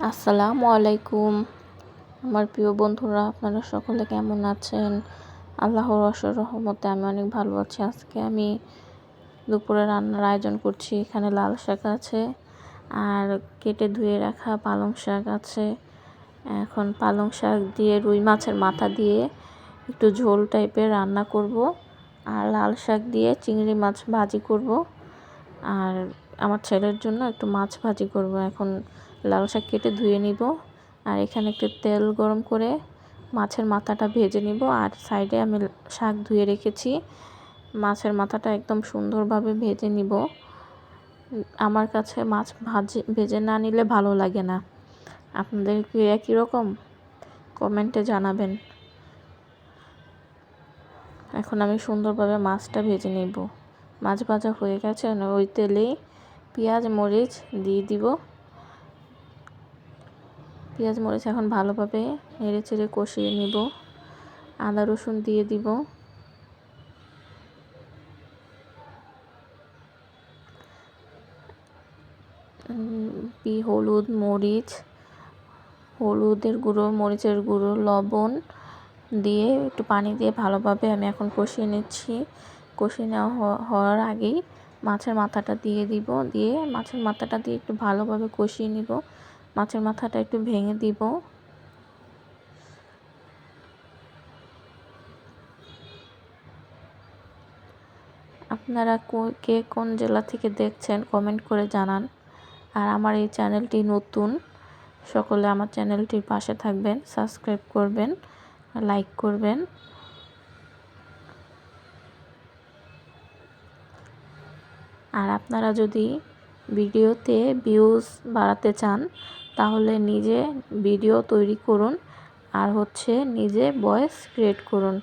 আসসালামু আলাইকুম আমার প্রিয় বন্ধুরা, আপনারা সকলে কেমন আছেন? আল্লাহর অশেষ রহমতে আমি অনেক ভালো আছি। আজকে আমি দুপুরে রান্নার আয়োজন করছি। এখানে লাল শাক আছে আর কেটে ধুয়ে রাখা পালং শাক আছে। এখন পালং শাক দিয়ে রুই মাছের মাথা দিয়ে একটু ঝোল টাইপের রান্না করব, আর লাল শাক দিয়ে চিংড়ি মাছ ভাজি করব, আর আমার ছেলের জন্য একটু মাছ ভাজি করব। এখন লাল শাক কেটে ধুয়ে নিব, আর এখানে একটু তেল গরম করে মাছের মাথাটা ভেজে নিব। আর সাইডে আমি শাক ধুয়ে রেখেছি, মাছের মাথাটা একদম সুন্দরভাবে ভেজে নিব। আমার কাছে মাছ ভেজে না নিলে ভালো লাগে না। আপনাদের কি একই রকম? কমেন্টে জানাবেন। এখন আমি সুন্দরভাবে মাছটা ভেজে নিব। মাছ ভাজা হয়ে গেছে, ওই তেলেই পেঁয়াজ মরিচ দিয়ে দিব। পেঁয়াজ মরিচ এখন ভালোভাবে নেড়ে চেড়ে কষিয়ে নিব। আদা রসুন দিয়ে দিব। হলুদ মরিচ, হলুদের গুঁড়ো, মরিচের গুঁড়ো, লবণ দিয়ে একটু পানি দিয়ে ভালোভাবে আমি এখন কষিয়ে নিচ্ছি। কষিয়ে নেওয়া হওয়ার আগেই মাছের মাথাটা দিয়ে দিব। দিয়ে মাছের মাথাটা দিয়ে একটু ভালোভাবে কষিয়ে নিব। মাছের মাথাটা একটু ভেঙে দিব। আপনারা কে কোন জেলা থেকে দেখছেন কমেন্ট করে জানান। আর আমার এই চ্যানেলটি নতুন, সকলে আমার চ্যানেলটির পাশে থাকবেন, সাবস্ক্রাইব করবেন, লাইক করবেন। আর আপনারা যদি ভিডিওতে ভিউজ বাড়াতে চান তাহলে নিজে ভিডিও তৈরি করুন, আর নিজে ভয়েস ক্রিয়েট করুন,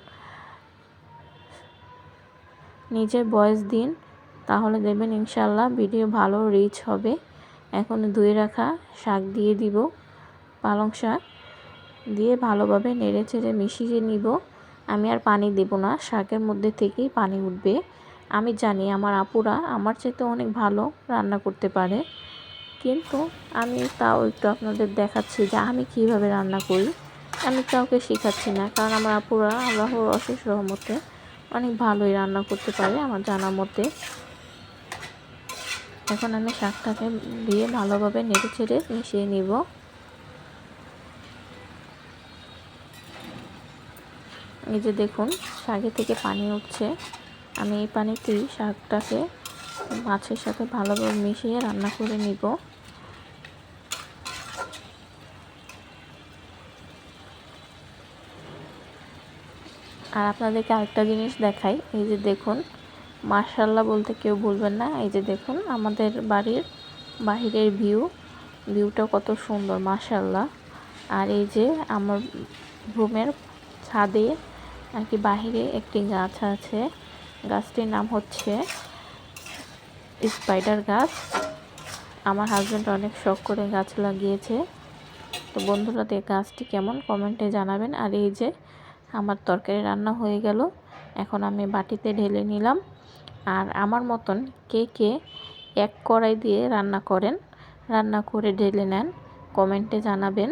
নিজে ভয়েস দিন, তাহলে দেখবেন ইনশাল্লাহ ভিডিও ভালো রিচ হবে। এখন ধুয়ে রাখা শাক দিয়ে দিব। পালং শাক দিয়ে ভালোভাবে নেড়ে চেড়ে মিশিয়ে নিব। আমি আর পানি দেব না, শাকের মধ্যে থেকেই পানি উঠবে। আমি জানি আমার আপুরা আমার চাইতে অনেক ভালো রান্না করতে পারে, কিন্তু আমি তাও একটু আপনাদের দেখাচ্ছি যে আমি কিভাবে রান্না করি। আমি কাউকে শেখাচ্ছি না, কারণ আমার আপুরা আল্লাহর অশেষ রহমতে অনেক ভালোই রান্না করতে পারে আমার জানা মতে। এখন আমি শাকটাকে দিয়ে ভালোভাবে নেড়ে চেড়ে মিশিয়ে নিব। এই যে দেখুন, শাকে থেকে পানি উঠছে। আমি এই পানিতেই শাকটাকে মাছের সাথে ভালোভাবে মিশিয়ে রান্না করে নিব। আর আপনাদেরকে আরেকটা জিনিস দেখাই। এই যে দেখুন, মাশাআল্লাহ বলতে কেউ ভুলবেন না। এই যে দেখুন আমাদের বাড়ির বাহিরের ভিউটা কত সুন্দর, মাশাআল্লাহ। আর এই যে আমার রুমের ছাদে আর কি বাহিরে একটি গাছ আছে। গাছটির নাম হচ্ছে স্পাইডার গাছ। আমার হাজব্যান্ড অনেক শখ করে গাছ লাগিয়েছে। তো বন্ধুরা, গাছটি কেমন কমেন্টে জানাবেন। আর এই যে আমার তরকারি রান্না হয়ে গেল, এখন আমি বাটিতে ঢেলে নিলাম। আর আমার মতন কে কে এক কড়াই দিয়ে রান্না করেন, রান্না করে ঢেলে নেন, কমেন্টে জানাবেন।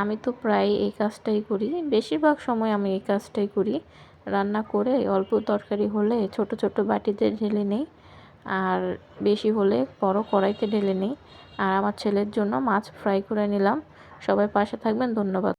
আমি তো প্রায় এই কাজটাই করি, বেশিরভাগ সময় আমি এই কাজটাই করি। রান্না করে অল্প তরকারি হলে ছোট ছোট বাটিতে ঢেলে নেই, আর বেশি হলে বড় কড়াইতে ঢেলে নেই। আর আমার ছেলের জন্য মাছ ফ্রাই করে নিলাম। সবাই পাশে থাকবেন, ধন্যবাদ।